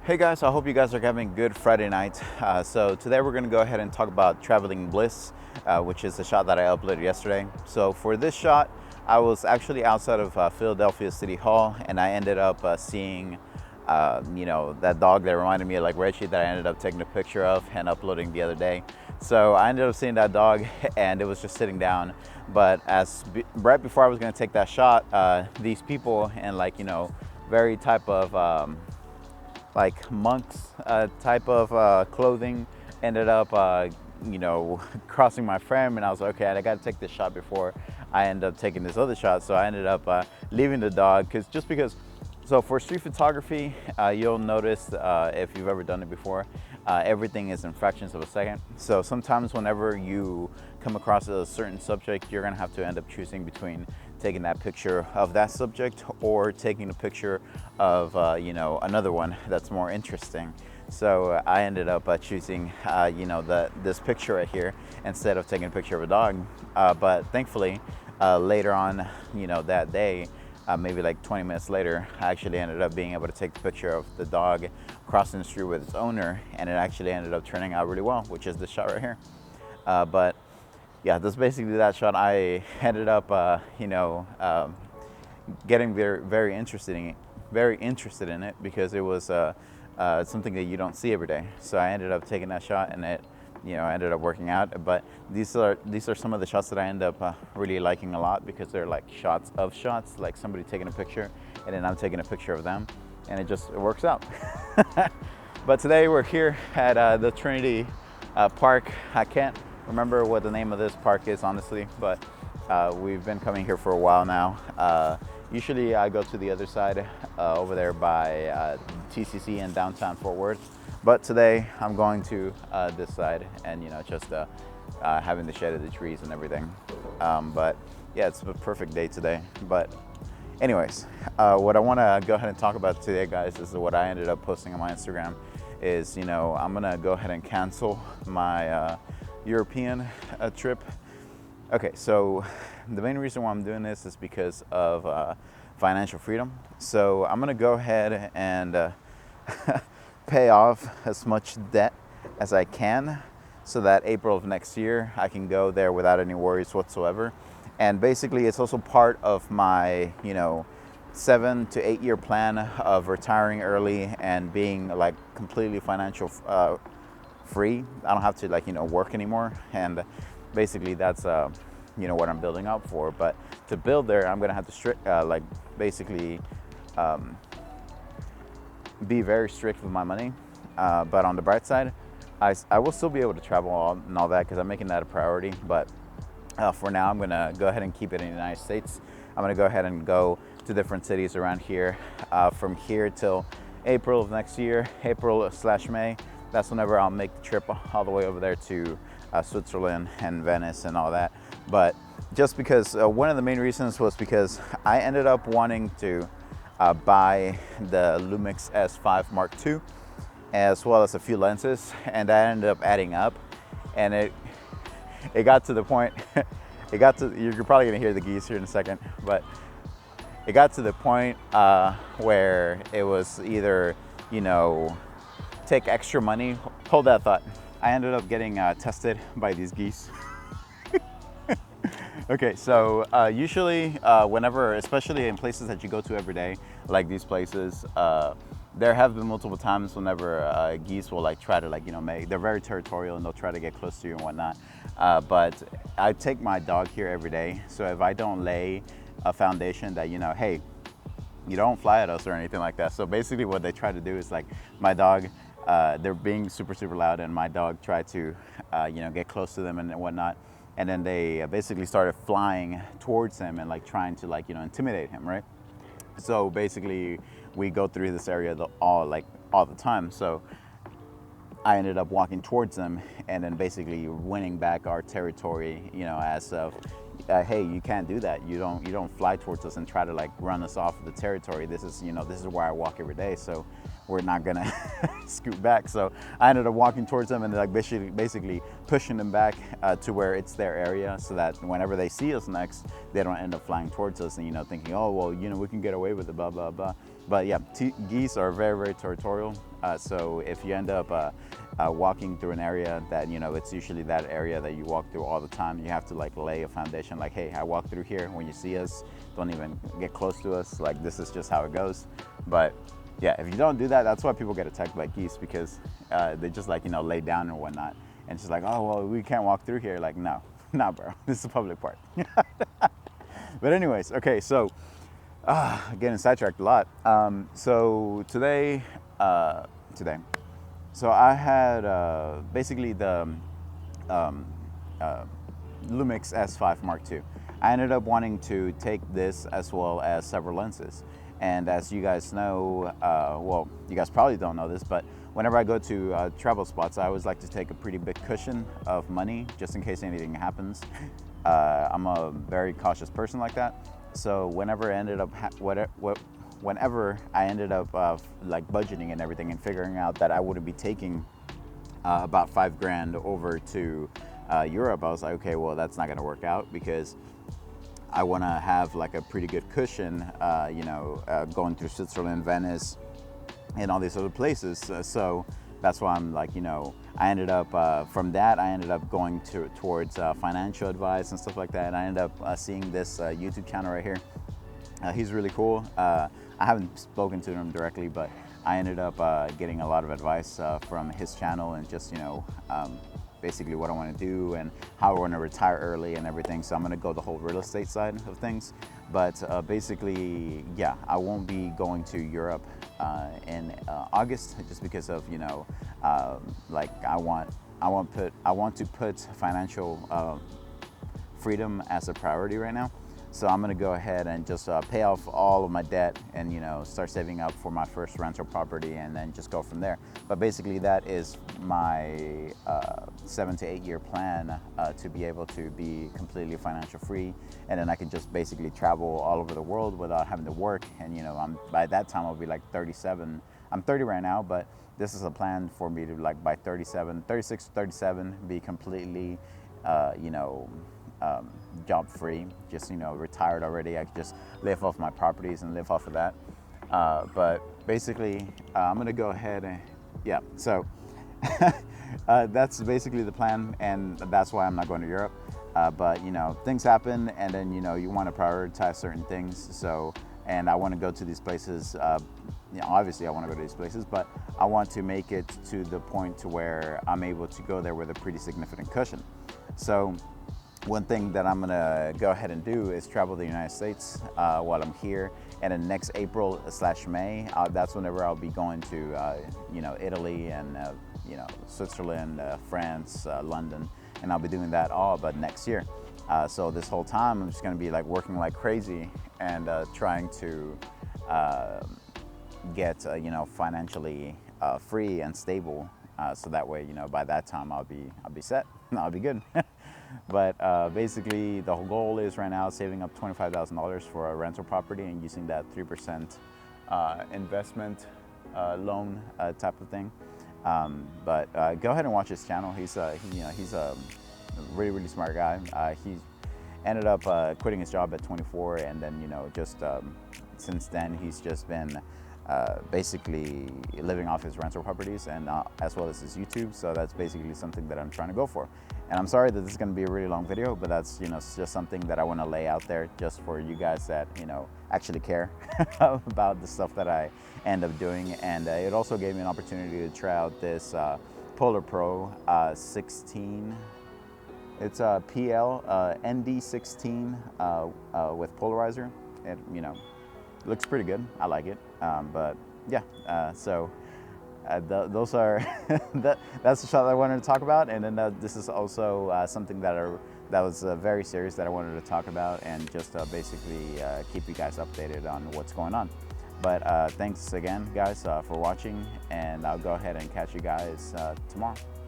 Hey guys, I hope you guys are having a good Friday night. So today we're going to go ahead and talk about traveling Bliss, which is the shot that I uploaded yesterday. So for this shot, I was actually outside of Philadelphia City Hall, and I ended up seeing, that dog that reminded me of like Reggie that I ended up taking a picture of and uploading the other day. So I ended up seeing that dog, and it was just sitting down. But right before I was going to take that shot, these people in very type of like monks type of clothing ended up crossing my frame, and I was like, okay, I got to take this shot before I end up taking this other shot. So I ended up leaving the dog because so for street photography, you'll notice if you've ever done it before, everything is in fractions of a second. So sometimes whenever you come across a certain subject, you're gonna have to end up choosing between taking that picture of that subject or taking a picture of another one that's more interesting. So I ended up choosing this picture right here instead of taking a picture of a dog. But thankfully later on that day, maybe like 20 minutes later, I actually ended up being able to take the picture of the dog crossing the street with its owner, and it actually ended up turning out really well, which is this shot right here. But yeah, that's basically that shot. I ended up getting very interested in it because it was something that you don't see every day. So I ended up taking that shot, and it ended up working out. But these are some of the shots that I end up really liking a lot, because they're like shots of shots, like somebody taking a picture and then I'm taking a picture of them, and it works out. But today we're here at the Trinity Park. I can't remember what the name of this park is, honestly, but we've been coming here for a while now. Usually I go to the other side over there by TCC in downtown Fort Worth. But today I'm going to this side, and having the shade of the trees and everything. But yeah, it's a perfect day today. But anyways, what I want to go ahead and talk about today, guys, is what I ended up posting on my Instagram. Is I'm gonna go ahead and cancel my European trip. Okay, so the main reason why I'm doing this is because of financial freedom. So I'm gonna go ahead and pay off as much debt as I can, so that April of next year I can go there without any worries whatsoever. And basically it's also part of my 7 to 8 year plan of retiring early and being like completely financial free. I don't have to work anymore, and basically that's what I'm building up for. But to build there, I'm gonna have to be very strict with my money. But on the bright side, I will still be able to travel and all that, because I'm making that a priority. But for now, I'm gonna go ahead and keep it in the United States. I'm gonna go ahead and go to different cities around here from here till April of next year, April/May. That's whenever I'll make the trip all the way over there to Switzerland and Venice and all that. But just because one of the main reasons was because I ended up wanting to buy the Lumix S5 Mark II, as well as a few lenses, and that ended up adding up, and it got to the point you're probably gonna hear the geese here in a second, but it got to the point where it was either take extra money. Hold that thought. I ended up getting tested by these geese. Okay, so usually whenever, especially in places that you go to every day, like these places, there have been multiple times whenever geese will try to they're very territorial, and they'll try to get close to you and whatnot. But I take my dog here every day, so if I don't lay a foundation that hey, you don't fly at us or anything like that. So basically what they try to do is my dog, they're being super loud, and my dog tried to get close to them and whatnot. And then they basically started flying towards him and trying to intimidate him, right? So basically we go through this area all the time. So I ended up walking towards them and then basically winning back our territory, as of hey, you can't do that. You don't fly towards us and try to run us off the territory. This is where I walk every day, so we're not gonna scoot back. So I ended up walking towards them and basically pushing them back to where it's their area, so that whenever they see us next, they don't end up flying towards us and thinking, oh well, we can get away with it, blah blah blah. But yeah, geese are very territorial. So if you end up walking through an area that, you know, it's usually that area that you walk through all the time, you have to like lay a foundation like, hey, I walk through here. When you see us, don't even get close to us. Like, this is just how it goes. But yeah, if you don't do that, that's why people get attacked by geese, because they just like, you know, lay down and whatnot. And it's just like, oh, well, we can't walk through here. Like, no, nah, bro, this is a public park. But anyways, okay, so getting sidetracked a lot. So today, so I had basically the Lumix S5 Mark II. I ended up wanting to take this as well as several lenses. And as you guys know, well, you guys probably don't know this, but whenever I go to travel spots, I always like to take a pretty big cushion of money just in case anything happens. I'm a very cautious person like that. So whenever I ended up, whenever I ended up like budgeting and everything and figuring out that I wouldn't be taking about $5,000 over to Europe, I was like, okay, well, that's not gonna work out, because I want to have like a pretty good cushion, you know, going through Switzerland, Venice, and all these other places. So that's why I'm like, you know, I ended up, from that, I ended up going towards financial advice and stuff like that. And I ended up seeing this YouTube channel right here. He's really cool. I haven't spoken to him directly, but I ended up getting a lot of advice from his channel, and just, you know, basically what I want to do and how I want to retire early and everything. So I'm going to go the whole real estate side of things. But basically, yeah, I won't be going to Europe in August, just because of, you know, like I want to put financial freedom as a priority right now. So I'm gonna go ahead and just pay off all of my debt and, you know, start saving up for my first rental property, and then just go from there. But basically that is my 7 to 8 year plan, to be able to be completely financial free, and then I can just basically travel all over the world without having to work. And, you know, by that time I'll be like 37. I'm 30 right now, but this is a plan for me to, like, by 36 to 37, be completely, you know, job free, just, you know, retired already. I could just live off my properties and live off of that. But basically, I'm gonna go ahead and, yeah, so that's basically the plan, and that's why I'm not going to Europe. But, you know, things happen, and then, you know, you want to prioritize certain things. So, and I want to go to these places. You know, obviously I want to go to these places, but I want to make it to the point to where I'm able to go there with a pretty significant cushion. So one thing that I'm gonna go ahead and do is travel the United States while I'm here, and then next April/May, that's whenever I'll be going to, you know, Italy and, you know, Switzerland, France, London, and I'll be doing that all but next year. So this whole time I'm just gonna be like working like crazy and trying to get, you know, financially free and stable, so that way, you know, by that time I'll be set. I'll be good. But basically the whole goal is right now saving up $25,000 for a rental property and using that 3% investment loan type of thing. But go ahead and watch his channel. He's you know, he's a really smart guy. He ended up quitting his job at 24, and then, you know, just since then he's just been basically living off his rental properties, and as well as his YouTube. So that's basically something that I'm trying to go for. And I'm sorry that this is going to be a really long video, but that's, you know, it's just something that I want to lay out there just for you guys that, you know, actually care about the stuff that I end up doing. And it also gave me an opportunity to try out this Polar Pro 16. It's a PL ND16 with polarizer. It, you know, looks pretty good. I like it. But yeah, so those are that's the shot that I wanted to talk about. And then this is also something that was very serious that I wanted to talk about, and just basically keep you guys updated on what's going on. But thanks again, guys, for watching, and I'll go ahead and catch you guys tomorrow.